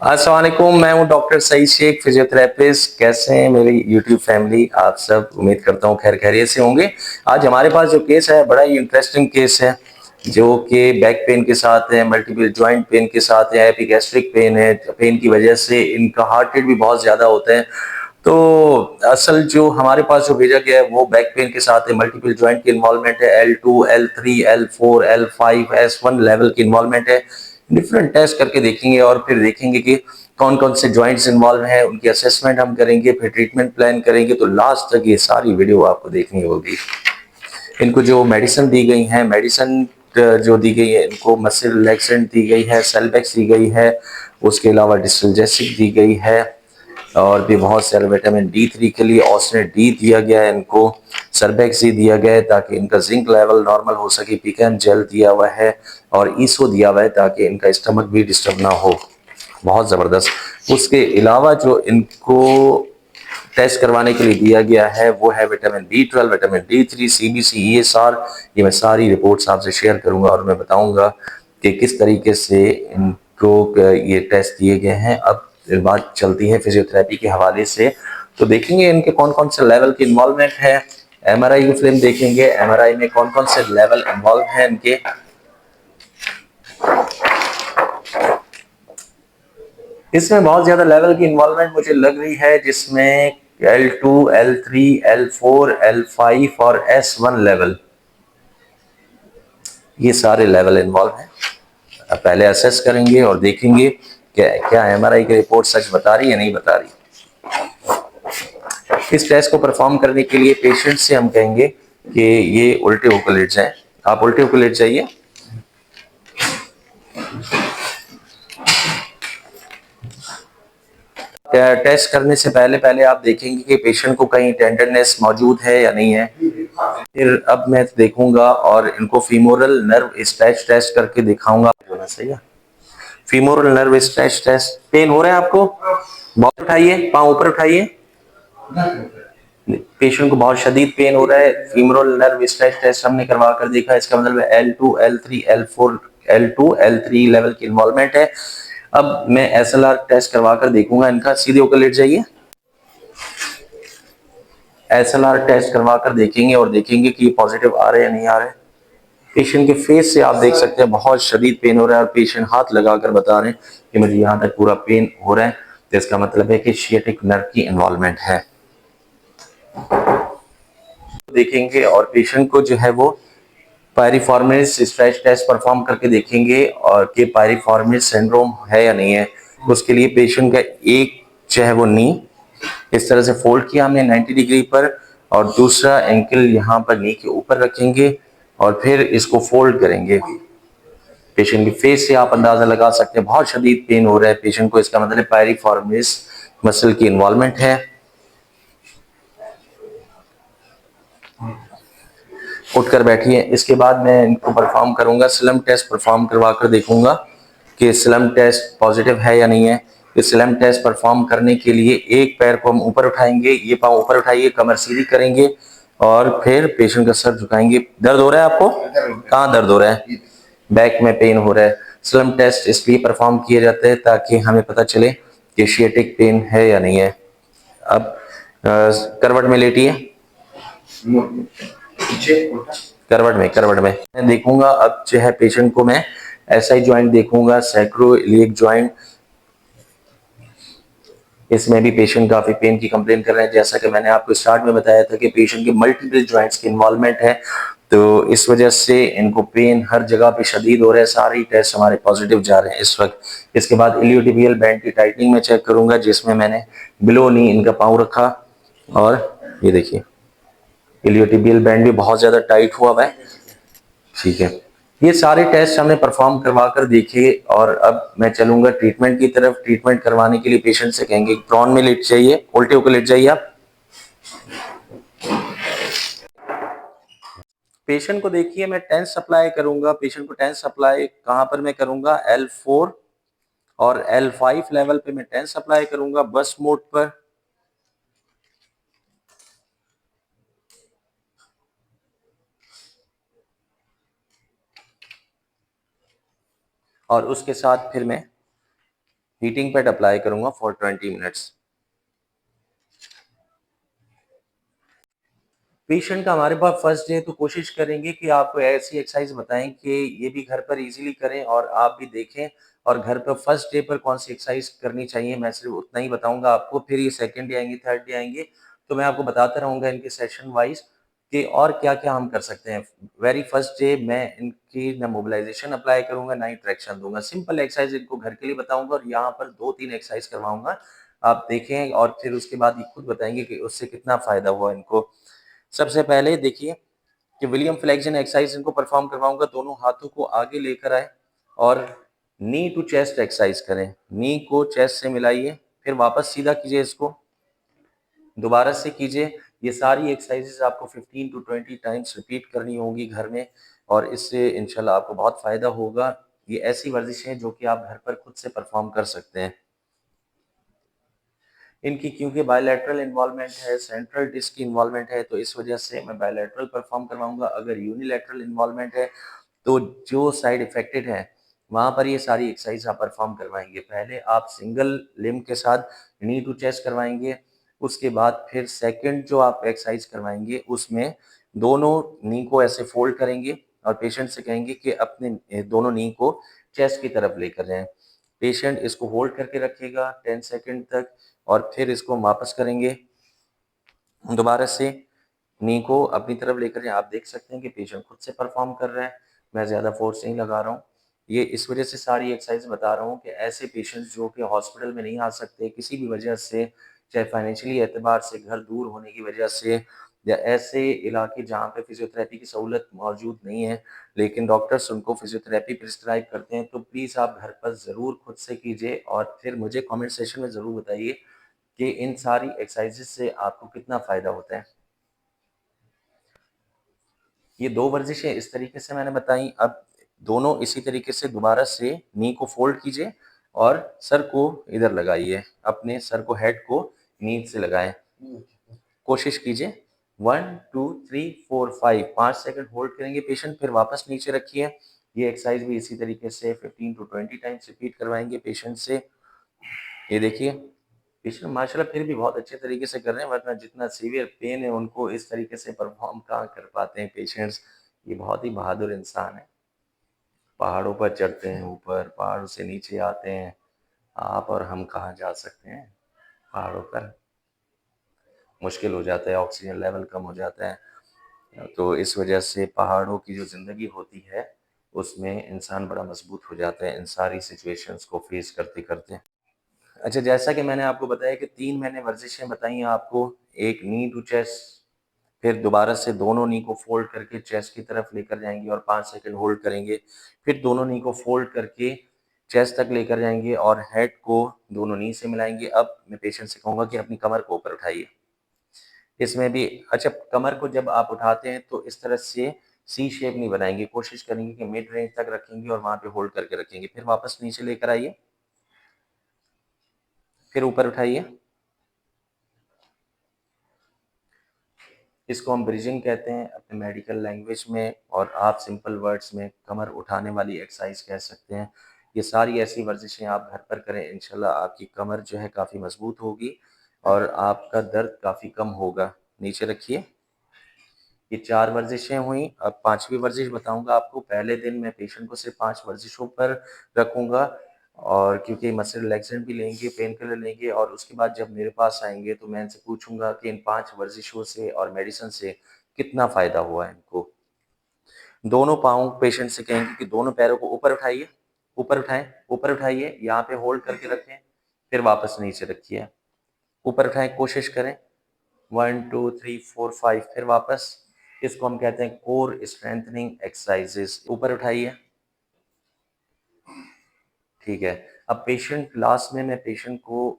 अस्सलाम वालेकुम, मैं हूं डॉक्टर सईद शेख, फिजियोथेरेपिस्ट। कैसे हैं मेरी यूट्यूब फैमिली? आप सब उम्मीद करता हूं खैर खैरियत से होंगे। आज हमारे पास जो केस है बड़ा ही इंटरेस्टिंग केस है, जो कि बैक पेन के साथ है, मल्टीपल जॉइंट पेन के साथ है, एपिगैस्ट्रिक पेन है। पेन की वजह से इनका हार्ट रेट भी बहुत ज्यादा होता है। तो असल जो हमारे पास जो भेजा गया है वो बैक पेन के साथ है, मल्टीपल जॉइंट की इन्वॉल्वमेंट है, L2 L3 L4 L5 S1 level की इन्वॉल्वमेंट है। डिफरेंट टेस्ट करके देखेंगे और फिर देखेंगे कि कौन कौन से जॉइंट्स इन्वॉल्व हैं, उनकी असेसमेंट हम करेंगे, फिर ट्रीटमेंट प्लान करेंगे। तो लास्ट तक ये सारी वीडियो आपको देखनी होगी। इनको जो मेडिसिन दी गई है, मेडिसिन जो दी गई है, इनको मसल रिलैक्सेंट दी गई है, सेल्वेक्स दी गई है, उसके अलावा डिस्टल्जेसिक दी गई है, और भी बहुत सारे विटामिन D3 के लिए ऑस्नेट डी दिया गया है, इनको सरबेक्सी दिया गया है ताकि इनका जिंक लेवल नॉर्मल हो सके, पिकैन जेल दिया हुआ है, और ईसो दिया हुआ है ताकि इनका स्टमक भी डिस्टर्ब ना हो। बहुत ज़बरदस्त। उसके अलावा जो इनको टेस्ट करवाने के लिए दिया गया है वो है vitamin B12, vitamin D3, CBC, ESR। ये मैं सारी रिपोर्ट्स आपसे शेयर करूंगा और मैं बताऊंगा कि किस तरीके से इनको ये टेस्ट दिए गए हैं। अब बात चलती है फिजियोथेरेपी के हवाले से, तो देखेंगे इनके कौन कौन से लेवल की इन्वॉल्वमेंट है। MRI की फिल्म देखेंगे, MRI में कौन कौन से लेवल इन्वॉल्व हैं इनके। इसमें बहुत ज्यादा लेवल की इन्वॉल्वमेंट मुझे लग रही है, जिसमें L2 L3 L4 L5 और S1 लेवल, ये सारे लेवल इन्वॉल्व हैं। अब पहले असेस करेंगे और देखेंगे क्या क्या MRI की रिपोर्ट सच बता रही है नहीं बता रही। इस टेस्ट को परफॉर्म करने के लिए पेशेंट से हम कहेंगे कि ये उल्टे होकर लेट जाए। आप उल्टे होकर लेट जाइए। टेस्ट करने से पहले पहले आप देखेंगे कि पेशेंट को कहीं टेंडरनेस मौजूद है या नहीं है। फिर अब मैं देखूंगा और इनको फीमोरल नर्व स्ट्रेच टेस्ट करके दिखाऊंगा। सही है, femoral nerve stretch test. Pain हो रहा है आपको? बहुत उठाइए, पाँव ऊपर उठाइए। पेशेंट को बहुत शदीद पेन हो रहा है। फीमोरल नर्व स्ट्रेच टेस्ट हमने करवा कर देखा, इसका मतलब है L2 L3 L4 L2 L3 level की इन्वॉल्वमेंट है। अब मैं SLR टेस्ट करवा कर देखूंगा इनका। सीधे होकर लेट जाइए। SLR टेस्ट करवा कर देखेंगे और देखेंगे कि पॉजिटिव आ रहे हैं या नहीं आ रहे। पेशेंट के फेस से आप देख सकते हैं बहुत शदीद पेन हो रहा है और पेशेंट हाथ लगाकर बता रहे हैं कि मुझे यहाँ तक पूरा पेन हो रहा है। तो इसका मतलब है कि शियाटिक नर्व की इन्वॉल्वमेंट है। देखेंगे और पेशेंट को जो है वो पायरिफॉर्मिस स्ट्रेच टेस्ट परफॉर्म करके देखेंगे और कि पायरिफॉर्मिस सिंड्रोम है या नहीं है। उसके लिए पेशेंट का एक जो है वो नी इस तरह से फोल्ड किया हमने 90 डिग्री पर, और दूसरा एंकल यहाँ पर नी के ऊपर रखेंगे और फिर इसको फोल्ड करेंगे। पेशेंट के फेस से आप अंदाजा लगा सकते हैं बहुत शदीद पेन हो रहा है पेशेंट को, इसका मतलब पायरिफॉर्मिस मसल की इन्वॉल्वमेंट है। उठकर बैठिए। इसके बाद मैं इनको परफॉर्म करूंगा, स्लम टेस्ट परफॉर्म करवा कर देखूंगा कि स्लम टेस्ट पॉजिटिव है या नहीं है। इस स्लम टेस्ट परफॉर्म करने के लिए एक पैर को हम ऊपर उठाएंगे, ये पाँव ऊपर उठाइए, कमर सीधी करेंगे और फिर पेशेंट का सर झुकाएंगे। दर्द हो रहा है आपको? कहाँ दर्द हो रहा है? बैक में पेन हो रहा है। स्लम टेस्ट इसलिए परफॉर्म किए जाते हैं ताकि हमें पता चले कि शियाटिक पेन है या नहीं है। अब करवट में लेटिए। करवट में मैं देखूंगा। अब जो है पेशेंट को मैं SI ज्वाइंट देखूंगा, सैक्रोइलियक ज्वाइंट। इसमें भी पेशेंट काफी पेन की कंप्लेन कर रहे हैं। जैसा कि मैंने आपको स्टार्ट में बताया था कि पेशेंट के मल्टीपल ज्वाइंट्स की इन्वॉल्वमेंट है, तो इस वजह से इनको पेन हर जगह पे शदीद हो रहा है। सारे टेस्ट हमारे पॉजिटिव जा रहे हैं इस वक्त। इसके बाद इलियोटिबियल बैंड की टाइटनिंग में चेक करूंगा, जिसमें मैंने बिलो नी इनका पाँव रखा और ये देखिए इलियोटिबियल बैंड भी बहुत ज्यादा टाइट हुआ है। ठीक है, ये सारे टेस्ट हमने परफॉर्म करवा कर देखे और अब मैं चलूंगा ट्रीटमेंट की तरफ। ट्रीटमेंट करवाने के लिए पेशेंट से कहेंगे प्रॉन में लेट जाइए, उल्टे होकर लेट जाइए आप। पेशेंट को देखिए, मैं टेंस अप्लाई करूंगा। पेशेंट को टेंस अप्लाई कहां पर मैं करूंगा? L4 और L5 लेवल पे मैं टेंस अप्लाई करूंगा, बस मोड पर। और उसके साथ फिर मैं हीटिंग पैड अप्लाई करूंगा फॉर 20 मिनट्स। पेशेंट का हमारे पास फर्स्ट डे तो कोशिश करेंगे कि आपको ऐसी एक्सरसाइज बताएं कि ये भी घर पर इजीली करें और आप भी देखें, और घर पर फर्स्ट डे पर कौन सी एक्सरसाइज करनी चाहिए मैं सिर्फ उतना ही बताऊंगा आपको। फिर ये सेकंड डे आएंगे, थर्ड डे आएंगे, तो मैं आपको बताता रहूंगा इनके सेशन वाइज कि और क्या क्या हम कर सकते हैं। वेरी फर्स्ट डे मैं इनकी ना मोबिलाइजेशन अप्लाई करूंगा ना ही ट्रैक्शन दूंगा, सिंपल एक्सरसाइज इनको घर के लिए बताऊंगा और यहाँ पर 2-3 एक्सरसाइज करवाऊंगा, आप देखें और फिर उसके बाद ये खुद बताएंगे कि उससे कितना फायदा हुआ इनको। सबसे पहले देखिए कि विलियम फ्लेक्शन एक्सरसाइज इनको परफॉर्म करवाऊंगा। दोनों हाथों को आगे लेकर आए और नी टू चेस्ट एक्सरसाइज करें। नी को चेस्ट से मिलाइए, फिर वापस सीधा कीजिए, इसको दोबारा से कीजिए। ये सारी एक्सरसाइजेस आपको 15 टू 20 टाइम्स रिपीट करनी होगी घर में, और इससे इंशाल्लाह आपको बहुत फायदा होगा। ये ऐसी वर्जिशें हैं जो कि आप घर पर खुद से परफॉर्म कर सकते हैं। इनकी क्योंकि बायलैटरल इन्वॉल्वमेंट है, सेंट्रल डिस्क की इन्वॉल्वमेंट है, तो इस वजह से मैं बायलैटरल परफॉर्म करवाऊंगा। अगर यूनिलैटरल इन्वॉल्वमेंट है तो जो साइड इफेक्टेड है वहां पर ये सारी एक्सरसाइज आप परफॉर्म करवाएंगे। पहले आप सिंगल लिम के साथ नी टू चेस्ट करवाएंगे, उसके बाद फिर सेकंड जो आप एक्सरसाइज करवाएंगे उसमें दोनों नी को ऐसे फोल्ड करेंगे और पेशेंट से कहेंगे कि अपने दोनों नी को चेस्ट की तरफ लेकर जाएं। पेशेंट इसको होल्ड करके रखेगा 10 सेकंड तक, और फिर इसको वापस करेंगे दोबारा से। नी को अपनी तरफ लेकर जाएं। आप देख सकते हैं कि पेशेंट खुद से परफॉर्म कर रहा है, मैं ज़्यादा फोर्स नहीं लगा रहा हूँ। ये इस वजह से सारी एक्सरसाइज बता रहा हूँ कि ऐसे पेशेंट्स जो कि हॉस्पिटल में नहीं आ सकते किसी भी वजह से, चाहे फाइनेंशियली एतबार से, घर दूर होने की वजह से, या ऐसे इलाके जहाँ पे फिजियोथेरेपी की सहूलत मौजूद नहीं है लेकिन डॉक्टर्स उनको फिजियोथेरेपी प्रिस्क्राइब करते हैं, तो प्लीज़ आप घर पर ज़रूर खुद से कीजिए और फिर मुझे कमेंट सेशन में ज़रूर बताइए कि इन सारी एक्सरसाइजेज से आपको कितना फ़ायदा होता है। ये 2 वर्जिशें इस तरीके से मैंने बताई। अब दोनों इसी तरीके से दोबारा से नी को फोल्ड कीजिए और सर को इधर लगाइए, अपने सर को, हेड को नी से लगाएं। कोशिश कीजिए 1 2 3 4 5 5 सेकंड होल्ड करेंगे पेशेंट, फिर वापस नीचे रखिए। ये एक्सरसाइज भी इसी तरीके से 15 टू 20 टाइम्स रिपीट करवाएंगे पेशेंट से। ये देखिए पेशेंट माशाल्लाह फिर भी बहुत अच्छे तरीके से कर रहे हैं, वरना जितना सीवियर पेन है उनको इस तरीके से परफॉर्म कहाँ कर पाते हैं पेशेंट्स। ये बहुत ही बहादुर इंसान है। पहाड़ों पर चढ़ते हैं, ऊपर पहाड़ों से नीचे आते हैं। आप और हम कहाँ जा सकते हैं पहाड़ों पर, मुश्किल हो जाता है, ऑक्सीजन लेवल कम हो जाता है। तो इस वजह से पहाड़ों की जो ज़िंदगी होती है उसमें इंसान बड़ा मजबूत हो जाता है इन सारी सिचुएशंस को फेस करते करते। अच्छा, जैसा कि मैंने आपको बताया कि 3 मैंने वर्जिशें बताई हैं आपको। एक नी टू चेस्ट, फिर दोबारा से दोनों नी को फोल्ड करके चेस्ट की तरफ लेकर जाएंगे और 5 सेकंड होल्ड करेंगे। फिर दोनों नी को फोल्ड करके चेस्ट तक लेकर जाएंगे और हेड को दोनों नी से मिलाएंगे। अब मैं पेशेंट से कहूँगा कि अपनी कमर को ऊपर उठाइए। इसमें भी अच्छा, कमर को जब आप उठाते हैं तो इस तरह से सी शेप नहीं बनाएंगे, कोशिश करेंगे कि मिड रेंज तक रखेंगे और वहां पे होल्ड करके रखेंगे। फिर वापस नीचे लेकर आइए, फिर ऊपर उठाइए। इसको हम ब्रिजिंग कहते हैं अपने मेडिकल लैंग्वेज में, और आप सिंपल वर्ड्स में कमर उठाने वाली एक्सरसाइज कह सकते हैं। ये सारी ऐसी वर्जिशें आप घर पर करें, इंशाल्लाह आपकी कमर जो है काफ़ी मजबूत होगी और आपका दर्द काफ़ी कम होगा। नीचे रखिए। ये 4 वर्जिशें हुई। अब 5वीं वर्जिश बताऊंगा आपको। पहले दिन मैं पेशेंट को सिर्फ 5 वर्जिशों पर रखूंगा, और क्योंकि मसल रिलैक्सेंट भी लेंगे, पेन किलर लेंगे, और उसके बाद जब मेरे पास आएंगे तो मैं इनसे पूछूंगा कि इन 5 वर्जिशों से और मेडिसिन से कितना फ़ायदा हुआ है इनको। दोनों पाँव पेशेंट से कहेंगे कि दोनों पैरों को ऊपर उठाइए, ऊपर उठाएं, ऊपर उठाइए, यहाँ पे होल्ड करके रखें, फिर वापस नीचे रखिए। ऊपर उठाएं, कोशिश करें 1 2 3 4 5, फिर वापस। इसको हम कहते हैं कोर स्ट्रेंथनिंग एक्सरसाइजेस। ऊपर उठाइए, ठीक है। अब पेशेंट लास्ट में मैं पेशेंट को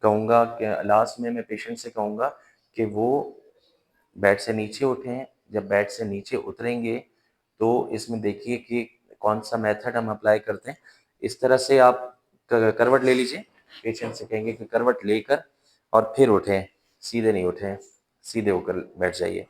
कहूँगा कि लास्ट में मैं पेशेंट से कहूँगा कि वो बेड से नीचे उठें। जब बेड से नीचे उतरेंगे तो इसमें देखिए कि कौन सा मेथड हम अप्लाई करते हैं। इस तरह से आप करवट ले लीजिए। पेशेंट से कहेंगे कि करवट लेकर और फिर उठें, सीधे नहीं उठें, सीधे होकर बैठ जाइए।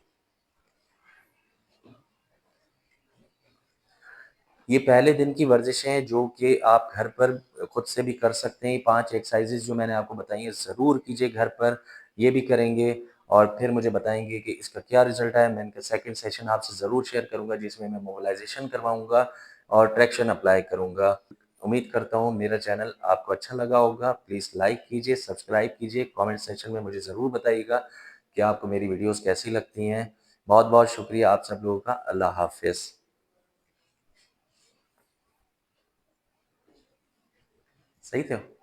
ये पहले दिन की वर्जिशें हैं जो कि आप घर पर खुद से भी कर सकते हैं। ये 5 एक्सरसाइजेज़ जो मैंने आपको बताई हैं ज़रूर कीजिए घर पर, ये भी करेंगे और फिर मुझे बताएँगे कि इसका क्या रिज़ल्ट आया। मैं इनका सेकंड सेशन आपसे ज़रूर शेयर करूँगा जिसमें मैं मोबिलाइज़ेशन करवाऊँगा और ट्रैक्शन अप्लाई करूँगा। उम्मीद करता हूँ मेरा चैनल आपको अच्छा लगा होगा। प्लीज़ लाइक कीजिए, सब्सक्राइब कीजिए, कमेंट सेक्शन में मुझे ज़रूर बताइएगा कि आपको मेरी वीडियोज़ कैसी लगती हैं। बहुत-बहुत शुक्रिया आप सब लोगों का। अल्लाह हाफ़िज़। सही थे?